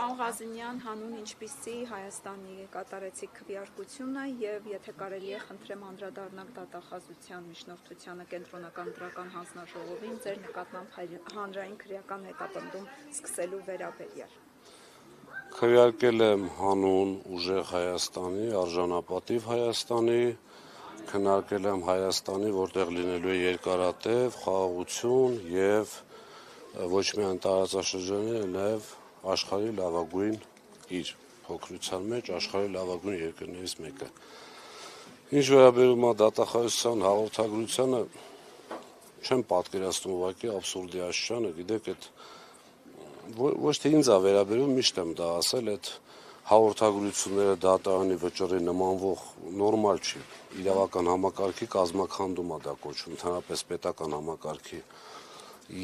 Պարոն Ղազենյան, հանուն ինչպիսի Հայաստանի կատարեցիք քվեարկությունը եւ եթե կարելի է խնդրեմ անդրադառնալ դատախազության միջնորդությանը կենտրոնական դրական հանձնաժողովին ձեր նկատմամբ հանրային քրեական հետապնդում սկսելու վերաբերյալ։ Քվեարկել եմ հանուն ուժեղ Հայաստանի, արժանապատիվ Հայաստանի, քննարկել եմ Հայաստանի, որտեղ լինելու է երկարատև խաղաղություն եւ ոչ միայն տարածաշրջանի, այլև աշխարհի լավագույն իր փոքրության մեջ աշխարհի լավագույն երկրներից մեկը։ Ինչ վերաբերում է դատախազության հաղորդագրությանը, չեմ պատկերացնում ուղղակի աբսուրդի աշխարհը, գիտեք, այդ ոչ թե ինձ է վերաբերում, միշտ եմ դա ասել, այդ հաղորդագրությունները դատարանի վճռի նմանվող նորմալ չի։ Իրավական համակարգի կազմաքանդում է դա կոչվում, ընդհանրապես պետական համակարգի։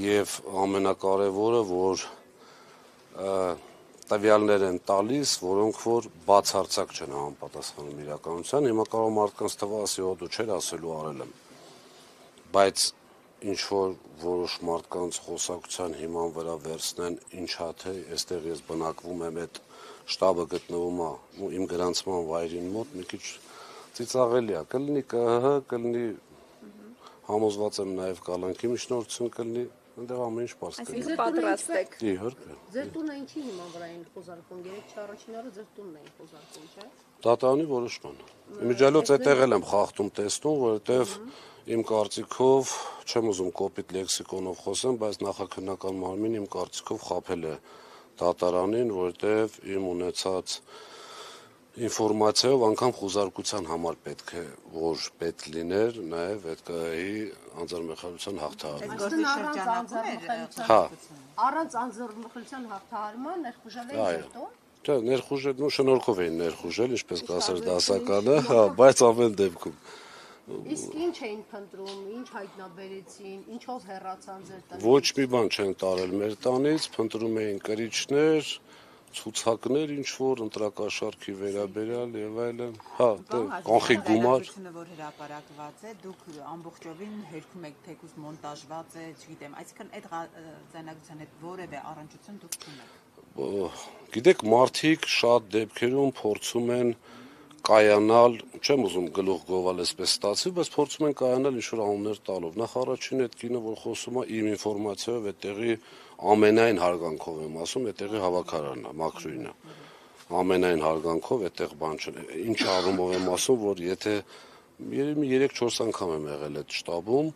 Եվ ամենակարևորը, որ տվյալներ են տալիս, որոնք որ բացարձակ չեն համապատասխանում իրականության։ Հիմա կարող մարդկանց թվա ասի, դու չեր ասելու արել եմ։ Բայց ինչ որ որոշ մարդկանց խոսակցության հիման վրա վերցնեն, ինչա թե այստեղ ես բնակվում եմ, այդ շտաբը գտնվում է իմ գրանցման վայրին մոտ, մի քիչ ծիծաղելի է, կլինի ԿՀՀ, կլինի համոզված եմ նաև կալանքի միջնորդություն կլինի, այնտեղ ամեն ինչ պարզ կլինի։ Այսինքն պատրաստ եք։ Իհարկե։ Ձեր տունը ինչի հիման վրա են խոզարկում, 3-4 օրը ձեր տունն են խոզարկում, չէ՞։ Դատարանի որոշման։ Իմիջիալոց այդտեղ եմ խախտում տեսնում, որովհետև իմ կարծիքով, չեմ ուզում կոպիտ լեքսիկոնով խոսեմ, բայց նախաքննական մարմինը իմ կարծիքով խաբել է դատարանին, որովհետև իմ ունեցած ինֆորմացիայով անգամ խոզարկության համար պետք է որ պետք լիներ նաև այդ ԿՀ-ի անձնամխելիության հաղթահարումը։ Առանց անձնամխելիության հաղթահարման ներխուժել են ձեր տուն։ Չէ, ներխուժել, շնորհքով էին ներխուժել, ինչպես կասեր դասականը, բայց ամեն դեպքում։ Իսկ ինչ էին փնտրում, ինչ հայտնաբերեցին, ինչով հեռացան ձեր տնից։ Ոչ մի բան չեն տարել մեր տանից, փնտրում էին կրիչներ, ցուցակներ, ինչ որ ընտրակաշառքի վերաբերյալ եւ այլն։ Կանխիկ գումար։ Որ հրապարակված է, դուք ամբողջովին հերքում եք թեկուզ մոնտաժված է, չգիտեմ, այսինքն այդ ձայնագրության հետ որևէ առնչություն դուք չունեք։ Գիտեք, մարդիկ շատ դեպքերում փորձում են կայանալ, չեմ ուզում գլուխ գովալ այսպես ստացի, բայց փորձում են կայանալ ինչ-որ անուններ տալով։ Նախ առաջին այդ կինը, որ խոսում է իմ ինֆորմացիայով, այդտեղի ամենայն հարգանքով եմ ասում, այդտեղի հավաքարանն է, Մաքրույնը։ Ամենայն հարգանքով այդտեղ բան չէ։ Ինչ առումով եմ ասում, որ եթե երևի 3-4 անգամ եմ եղել այդ շտաբում,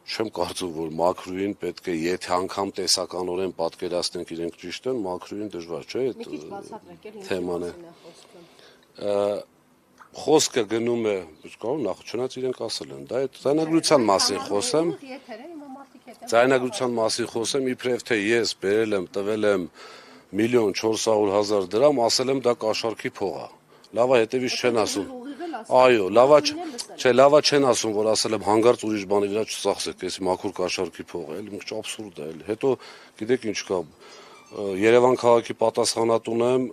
չեմ կարծում, որ Մաքրույն պետք է, եթե անգամ տեսականորեն պատկերացնենք իրենք ճիշտ են, Մաքրույն դժվար չէ այդ թեման է։ Խոսքը գնում է, նախ չնայած իրենք ասել են, դա այդ ձայնագրության մասին խոսեմ, ձայնագրության մասին խոսեմ, իբրև թե ես բերել եմ, տվել եմ 1.400.000 դրամ, ասել եմ դա կաշառքի փող է։ Լավա հետևից չեն ասում։ Այո, լավա չեն ասում, որ ասել եմ հանգարց ուրիշ բանի վրա չծախսեք, էսի մաքուր կաշառքի փող է, էլի մի քիչ աբսուրդ է, էլի։ Հետո գիտեք ինչ կա, Երևան քաղաքի պատասխանատուն եմ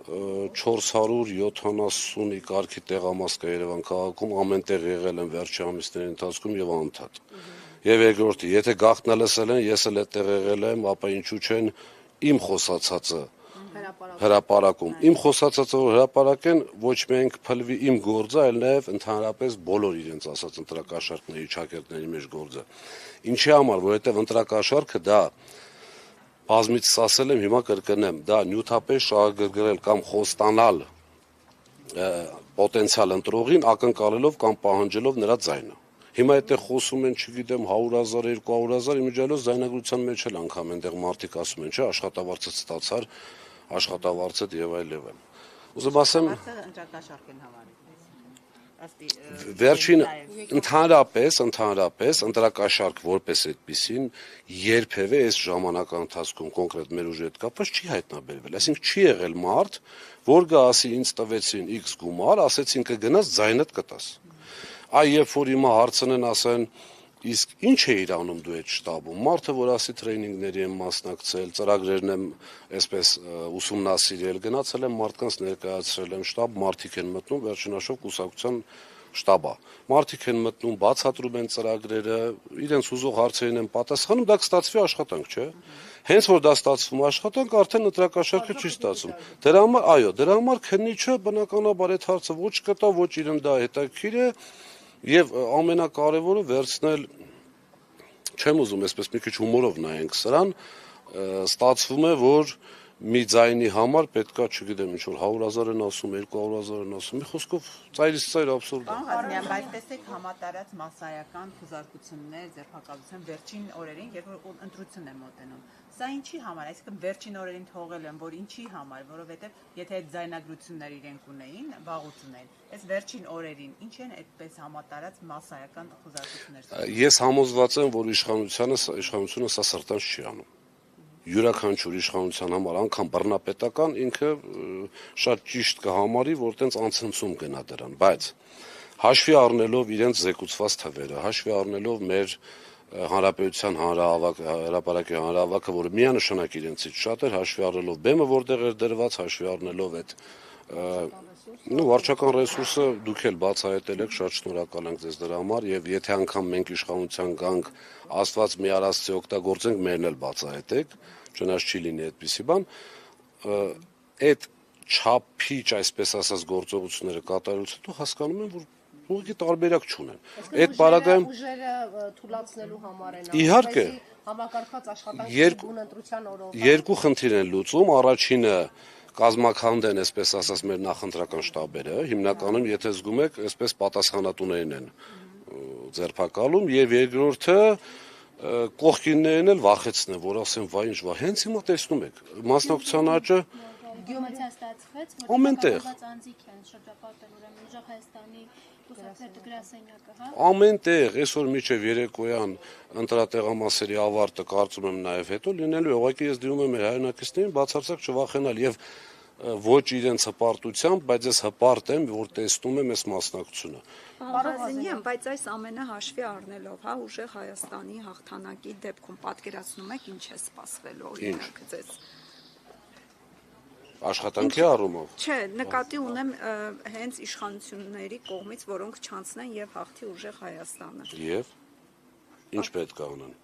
470-ի կարգի տեղամաս կա Երևան քաղաքում, ամենտեղ եղել եմ վերջի ամիսների ընթացքում եւ անընդհատ։ Եվ երկրորդը, եթե գաղտնալսել են, ես էլ այդտեղ եղել եմ, ապա ինչու չեն իմ խոսացածը հրապարակում։ Իմ խոսացածը որ հրապարակեն, ոչ միայն կփլվի իմ գործը, այլ նաև ընդհանրապես բոլոր իրենց ասած ընտրակաշառքների, ճակերտների մեջ գործը։ Ինչի համար, որովհետև ընտրակաշառքը դա բազմիցս ասել եմ, հիմա կրկնեմ, դա նյութապես շահագրգռել կամ խոստանալ պոտենցիալ ընտրողին ակնկալելով կամ պահանջելով նրա ձայնը։ Հիմա այդտեղ խոսում են, չգիտեմ, 100.000, 200.000, իմիջիալոց ձայնագրության մեջ էլ անգամ այնտեղ մարդիկ ասում են, չէ, աշխատավարձը ստացար, աշխատավարձը եւ այլ եւ այլ։ Ուզում ասեմ, վերջին ընդհանրապես ընտրակաշառք որպես այդպեսին երբևէ այս ժամանակահատվածի ընթացքում կոնկրետ մեր ուժի հետ կապված չի հայտնաբերվել, այսինքն չի եղել մարդ, որ գա ասի ինձ տվեցին X գումար, ասեցին կգնաս ձայնդ կտաս։ Այ երբ որ հիմա հարցնեն ասեն իսկ ինչ է իր անում դու այդ շտաբում, մարդը որ ասի տրեյնինգների եմ մասնակցել, ծրագրերն եմ այսպես ուսումնասիրել, գնացել եմ մարդկանց ներկայացրել եմ, շտաբ մարդիկ են մտնում, վերջնաշով կուսակցության շտաբա։ Մարդիկ են մտնում, բացատրում են ծրագրերը, իրենց ուզող հարցերին են պատասխանում, դա կստացվի աշխատանք, չէ՞։ Հենց որ դա ստացվում աշխատանք, արդեն ընտրակաշառքը չի ստացվում։ Դրա համար, այո, դրա համար քննիչը բնականաբար այդ հարցը ոչ կտա, ոչ իրեն դա հետաքրքիր է, եւ ամենակարևորը վերցնել, չեմ ուզում այսպես մի քիչ հումորով նայենք սրան, ստացվում է, որ մի ձայնի համար պետքա, չգիտեմ, ինչ որ 100,000 են ասում, 200,000 են ասում, մի խոսքով ծայրից ծայր абսուրդ է։ Պարոն Ղազարյան, բայց տեսեք համատարած մասսայական խուզարկություններ, ձերբակալություն վերջին օրերին, երբ որ ընտրություն է մոտենում։ Սա ինչի համար, այսինքն վերջին օրերին թողել են, որ ինչի համար, որովհետև եթե այդ ձայնագրությունները իրենք ունեին, վաղուց ունեն, այս վերջին օրերին ինչ են այդպես համատարած մասսայական խուզարկություններ։ Ես համոզված եմ, որ իշխանությունը սա սրտանց չի անում։ Յուրաքանչյուր իշխանության համար, անգամ բռնապետական ինքը շատ ճիշտ կհամարի, որ տենց անցնցում գնա դրան, բայց հաշվի առնելով իրենց զեկուցված թվերը, հաշվի առնելով մեր հանրապետության հրապարակի հանրահավաքը, որը միանշանակ իրենցից շատ էր, հաշվի առնելով բեմը որտեղ էր դրված, հաշվի առնելով այդ վարչական ռեսուրսը դուք էլ բացահայտել եք, շատ շնորհակալ ենք ձեզ դրա համար, եւ եթե անգամ մենք իշխանության գանք, Աստված մի արածի օգտագործենք, մերն էլ բացահայտեք, չնայած չի լինի այդպիսի բան, այդ չափիչ, այսպես ասած, գործողությունները կատարելուց հետո հասկանում են, որ ուղղակի տարբերակ չունեն։ Այդ բaragայում ուժերը թույլատնելու համար են, իհարկե համակարգված աշխատանքի ընտրության օրով երկու խնդիր են լուծում, առաջինը կազմաքանդ են, այսպես ասած, մեր նախընտրական շտաբերը, հիմնականում, եթե զգում եք, այսպես պատասխանատուներին են ձերբակալում, եւ երկրորդը կողքիններն էլ վախեցնեն, որ ասեն, վայ ինչ, հենց հիմա տեսնում եք, մասնակցության աճը Գյուղացիա ստացվեց, ամեն տեղ անձիկ են շրջապատել, ուրեմն ուժեղ Հայաստանի կուսակցությունների գրասենյակը, հա։ ամեն տեղ, այսօր մինչև երեկոյան ընտրատեղամասերի ավարտը կարծում եմ նաև հետո լինելու է, ուղղակի ես դիմում եմ մեր հայրենակիցներին բացարձակ չվախենալ եւ ոչ իրենց հպարտությամբ, բայց ես հպարտ եմ, որ տեսնում եմ այս մասնակցությունը։ Պարոն, բայց այս ամենը հաշվի առնելով, հա, ուժեղ Հայաստանի հաղթանակի դեպքում պատկերացնում եք ինչ է սպասվելու, օրինակ ձեզ։ Աշխատանքի առումով։ Չէ, նկատի ունեմ հենց իշխանությունների կողմից, որոնք չանցնեն եւ հաղթի ուժեղ Հայաստանը։ Եվ ինչ պետք է անեն։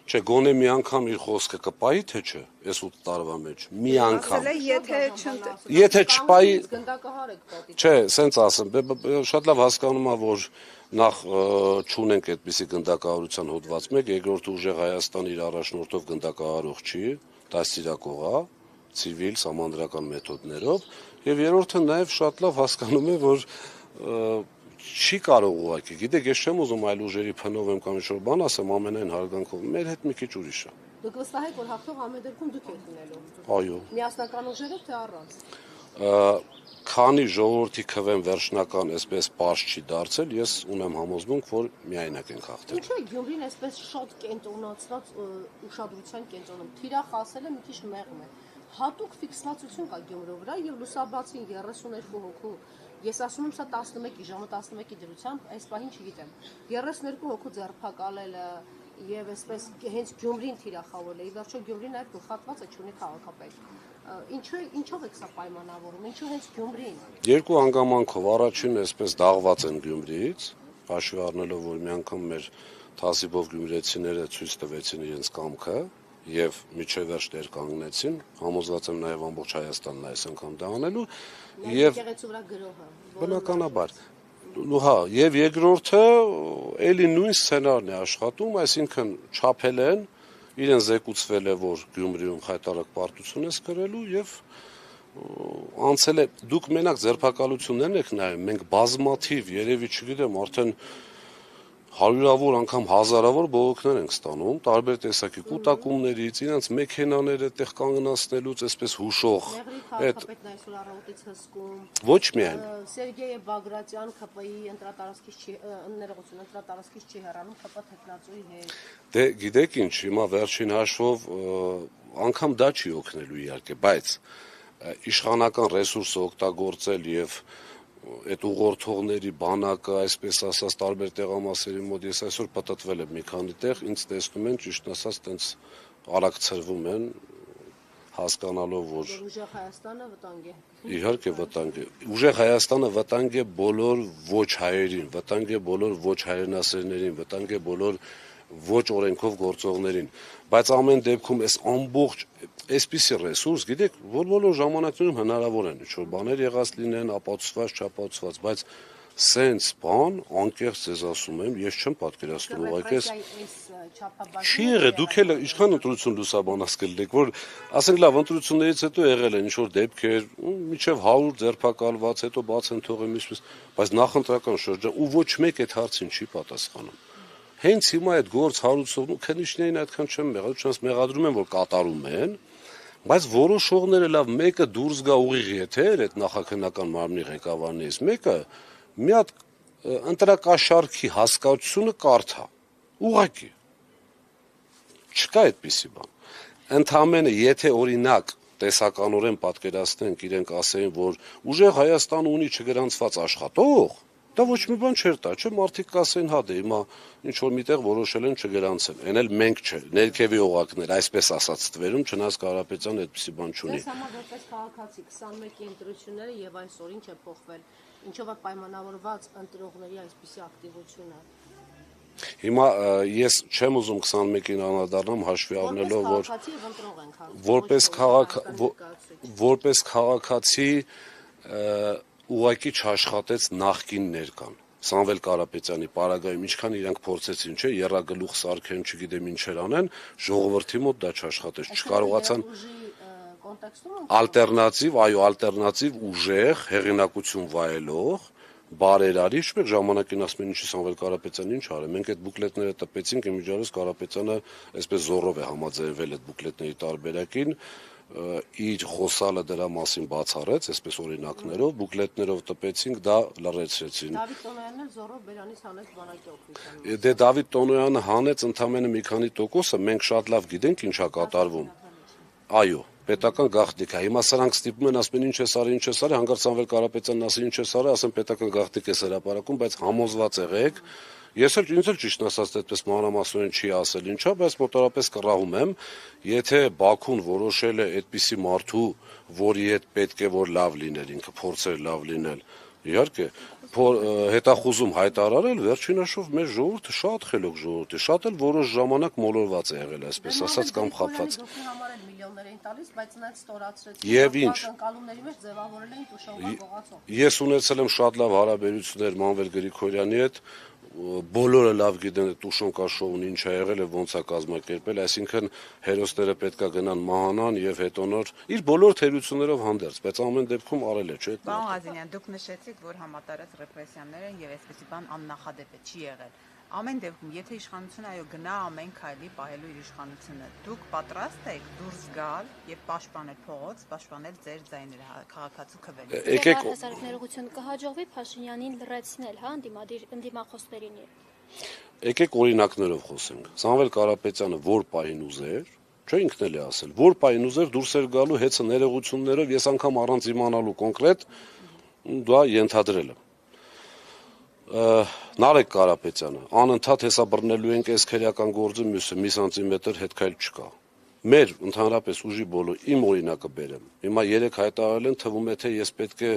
Չէ, գոնե մի անգամ իր խոսքը կպայի, թե չէ, այս 8 տարվա մեջ, մի անգամ։ Եթե չպայի, գնդակահար եք պատի։ չէ, սենց ասեմ, շատ լավ հասկանում եմ, որ նախ չունենք այդպիսի գնդակահարության հոդված մեկ, երկրորդ ուժեղ Հայաստան իր առաջնորդով գնդակահարող չի, դաստիարակող է, ցիվիլ սահմանադրական մեթոդներով, եւ երրորդը նաեւ շատ լավ հասկանում է, որ չի կարող ուղղակի, գիտեք, ես չեմ ուզում այլ ուժերի փնով եմ կամ ինչ-որ բան ասեմ, ամենայն հարգանքով, մեր հետ մի քիչ ուրիշ է։ Դուք վստահ եք, որ հաղթող ամեն դեպքում դուք եք լինելու։ Այո։ Միասնական ուժերով թե առանց։ Քանի ժողովրդի քվեն վերջնական այսպես պարզ չի դարձել, ես ունեմ համոզմունք, որ միայնակ ենք հաղթել։ Ինչու է Գյումրին այսպես շատ կենտրոնացված ուշադրության կենտրոնում։ Թիրախ ասելը մի քիչ մեղմ է։ Հատուկ ֆիքսացություն կա Գյումրու վրա եւ լուսաբացին 32 հոգու։ Ես ասում եմ սա 11-ի ժամը 11-ի դրությամբ, այս պահին չգիտեմ։ 32 հոգու ձերբակալելը եւ այսպես հենց Գյումրին թիրախավորել է։ Ի վերջո Գյումրին այդ գլխատվածը չունի քաղաքապետ։ Ինչով եք սա պայմանավորում, ինչու հենց Գյումրին։ Երկու հանգամանքով, առաջինը այսպես դաղված են Գյումրիից, հաշվի առնելով, որ մի անգամ մեր թասիբով գյումրեցիները ցույց տվեցին իրենց կամքը եւ միջև վերջ դեր կանգնեցին, համոզված եմ նաեւ ամբողջ Հայաստանն այս անգամ դա անելու եւ բնականաբար հա եւ երկրորդը էլի նույն սցենարն է աշխատում, այսինքն չափել են, իրեն զեկուցվել է, որ Գյումրիում խայտարակ պարտություն է սկրելու եւ անցել է, դուք մենակ ձերբակալություններն եք նայում, մենք բազմաթիվ, երևի չգիտեմ, արդեն հարյուրավոր անգամ հազարավոր բողոքներ ենք ստանում, տարբեր տեսակի կուտակումներից, իրենց մեքենաները տեղ կանգնացնելուց, այսպես հուշող, այդ ոչ միայն Սերգեյ Բագրատյան ԿՊ-ի ընտրատարածքից չի հեռանում ԿՊ թեկնածուի հետ։ Դե գիտեք ինչ, հիմա վերջին հաշվով անգամ դա չի օգնելու իհարկե, բայց իշխանական ռեսուրսը օգտագործել եւ այդ ուղղորդողների բանակը, այսպես ասած, տարբեր տեղամասերի մոտ ես այսօր պատտվել եմ մի քանի տեղ, ինձ տեսնում են, ճիշտ ասած, տենց արագ ցրվում են, հասկանալով, որ Ուժեղ Հայաստանը վտանգ է։ իհարկե վտանգ է։ Ուժեղ Հայաստանը վտանգ է բոլոր ոչ հայերին, վտանգ է բոլոր ոչ հայրենասերներին, վտանգ է բոլոր ոչ օրենքով գործողներին, բայց ամեն դեպքում այս ամբողջ այսպիսի ռեսուրս, գիտեք, որ բոլոր ժամանակներում հնարավոր են ինչ-որ բաներ եղած լինեն, ապացուցված, չապացուցված, բայց սենց բան, անկեղծ ձեզ ասում եմ, ես չեմ պատկերացնում ուղղակի չի եղել, դուք էլ ինչքան ընտրություն լուսաբանացել եք, որ ասենք լավ, ընտրություններից հետո եղել են ինչ-որ դեպքեր, մինչև 100 ձերբակալված, հետո բաց են թողել միշտ, բայց նախընտրական շրջան ու ոչ մեկ այդ հարցին չի պատասխանում։ Հենց հիմա այդ գործ հարուցողն ու քննիչներին այդքան չեմ մեղադրում, չնայած մեղադրում են, որ կատարում են, բայց որոշողները լավ, մեկը դուրս գա ուղիղ եթեր այդ նախաքննական մարմնի ղեկավարներից, մեկը մի հատ ընտրակաշարքի հասկացությունը կարդա, ուղղակի չկա այդպիսի բան։ Ընդամենը եթե օրինակ տեսականորեն պատկերացնենք, իրենք ասեին, որ ուժեղ Հայաստանը ունի չգրանցված աշխատող, դա ոչ մի բան չէր տա, չէ, մարդիկ կասեին, հա դե հիմա ինչ որ միտեղ որոշել են չգրանցել, այն էլ մենք չէ, ներքևի օղակներ, այսպես ասած ստվերում, չնայած Կարապետյանը այդպիսի բան չունի։ Ես համար որպես քաղաքացի 21-ի ընտրությունները եւ այսօր ինչ է փոխվել, ինչով է պայմանավորված ընտրողների այսպիսի ակտիվությունը։ Հիմա ես չեմ ուզում 21-ին անդրադառնամ հաշվի առնելով, որ որպես քաղաքացի ուղղակի չաշխատեց նախկին ներկան։ Սամվել Կարապետյանի պարագայում ինչքան իրանք փորձեցին, չէ, եռագլուխ սարքեն, չգիտեմ ինչեր անեն, ժողովրդի մոտ դա չաշխատեց, չկարողացան ալտերնատիվ ուժեղ հեղինակություն վայելող բարերարի, շփեք ժամանակին ասում են ինչի Սամվել Կարապետյանը ինչ արել։ Մենք այդ բուկլետները տպեցինք, իմիջիայլոց Կարապետյանը այսպես զորով է համաձայնվել այդ բուկլետների տարբերակին, իր խոսալը դրա մասին բացառեց, այսպես օրինակներով, բուկլետներով տպեցինք, դա լրացրեցին։ Դավիթ Տոնոյանն էլ զորով բերանից հանեց բանակի օգնությամբ։ Դե Դավիթ Տոնոյանը հանեց ընդամենը մի քանի տոկոսը, մենք շատ լավ գիտենք ինչա կատարվում։ Այո, պետական գաղտնիք է։ Հիմա սրանք ստիպում են ասում են ինչ է սարի, հանկարծ Սամվել Կարապետյանն ասի ինչ է սարը, ասեն պետական գաղտնիք է հրապարակում, բայց համոզված եղեք։ Ես էլ ինձ էլ ճիշտ ասած այդպես մանրամասնորեն չի ասել ինչա, բայց մոտավորապես կռահում եմ, եթե Բաքուն որոշել է այդպիսի մարդու, որի հետ պետք է որ լավ լինել, ինքը փորձեր լավ լինել, իհարկե, հետախուզում հայտարարել, վերջին հաշվով մեր ժողովուրդը շատ խելոք ժողովուրդ է, շատ էլ որոշ ժամանակ մոլորված է եղել, այսպես ասած կամ խաբված։ Եվ ինչ։ Ես ունեցել եմ շատ լավ հարաբերություններ Մանվել Գրիգորյանի հետ, բոլորը լավ գիտեն այդ Տուշոնկա շոուն ինչ է եղել եւ ոնց է կազմակերպել, այսինքն հերոսները պետքա գնան մահանան եւ հետո նոր իր բոլոր թերություններով հանդերձ, բայց ամեն դեպքում արել է, չէ՞։ Պարոն Ղազենյան, դուք նշեցիք, որ համատարած ռեպրեսիաներ են եւ այսպեսի բան աննախադեպ է, չի եղել։ Ամեն դեպքում, եթե իշխանությունը այո գնա ամեն քայլի պահելու իր իշխանությունը, դուք պատրաստ եք դուրս գալ եւ պաշտպանել փողոց, պաշտպանել ձեր ձայները, քաղաքացու քվեները։ Եկեք Ներողություն կհաջողվի Փաշինյանին լրացնել, հա, ընդդիմախոսներին։ Եկեք օրինակներով խոսենք։ Սամվել Կարապետյանը որ պահին ուզեր, չէ, ինքն էլ է ասել, որ պահին ուզեր դուրս էր գալու հեծը ներողություններով, ես անգամ առանց իմանալու կոնկրետ դա ենթադրել եմ։ Նարեկ Կարապետյանը անընդհատ հեսա բռնելու ենք այս քերական գործը, մյուսը մի սանտիմետր հետքայլ չկա։ Մեր ընդհանրապես ուժի բոլոր իմ օրինակը բերեմ։ Հիմա 3 հայտարարել են, թվում է թե ես պետք է,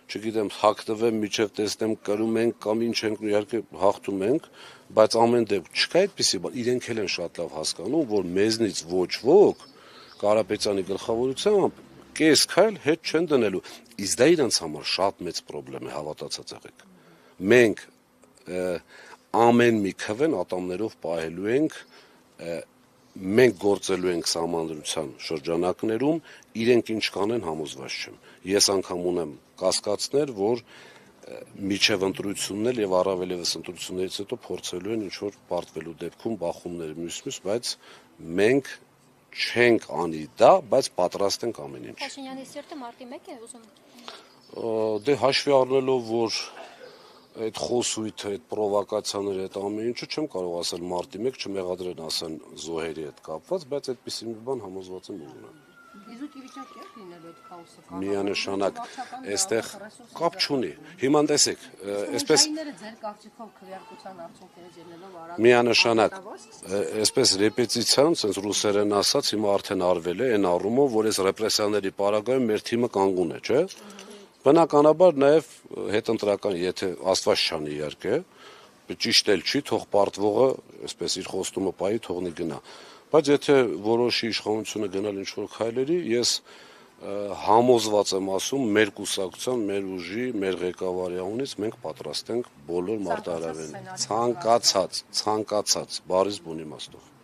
չգիտեմ, հագնվեմ, միջև տեսնեմ կրում ենք կամ ինչ ենք, իհարկե հաղթում ենք, բայց ամեն դեպքում չկա այդպիսի բան, իրենք էլ են շատ լավ հասկանում, որ մեզնից ոչ ոք Կարապետյանի գլխավորությամբ կես քայլ հետ չեն դնելու։ Իսկ դա իրենց համար շատ մեծ խնդրեմ է, հավատացած եղեք։ Մենք ամեն մի քվեն ատամներով պահելու ենք, մենք գործելու ենք սահմանադրության շրջանակներում, իրենք ինչ կանեն համոզված չեմ։ Ես անգամ ունեմ կասկածներ, որ միջև ընտրությունն էլ եւ առավել եւս ընտրություններից հետո փորձելու են ինչ-որ պարտվելու դեպքում բախումներ մյուս, բայց մենք չենք անի դա, բայց պատրաստ ենք ամեն ինչ։ Փաշինյանի սիրտը մարտի 1 է ուզում։ Դե հաշվի առնելով, որ այդ խոսույթը, այդ պրովոկացիաները, այդ ամեն ինչը չեմ կարող ասել մարտի 1 չմեղադրեն ասեն զոհերի հետ կապված, բայց այդպիսի մի բան համոզված եմ ուզում։ Իզուտ իվիճակ է լինելու այդ քաոսը։ Միանշանակ այստեղ կապ չունի։ Հիմա տեսեք, այսպես Շայինները ձեր կարծիքով քվեարկության արդյունքներից ելնելով արագ միանշանակ այսպես ռեպետիցիան, sense ռուսերեն ասած, հիմա արդեն արվել է այն առումով, որ այս ռեպրեսիաների պարագայում մեր թիմը կանգուն է, չէ՞։ Բնականաբար նաև հետընտրական, եթե Աստված չանի իհարկե, ճիշտ էլ չի, թող պարտվողը, այսպես իր խոստումը պայի թողնի գնա։ Բայց եթե որոշի իշխանությունը գնալ ինչ-որ քայլերի, ես համոզված եմ ասում, մեր կուսակցության, մեր ուժի, մեր ղեկավարի անունից մենք պատրաստ ենք բոլոր մարտահրավերին, ցանկացած, բառից բուն իմաստով։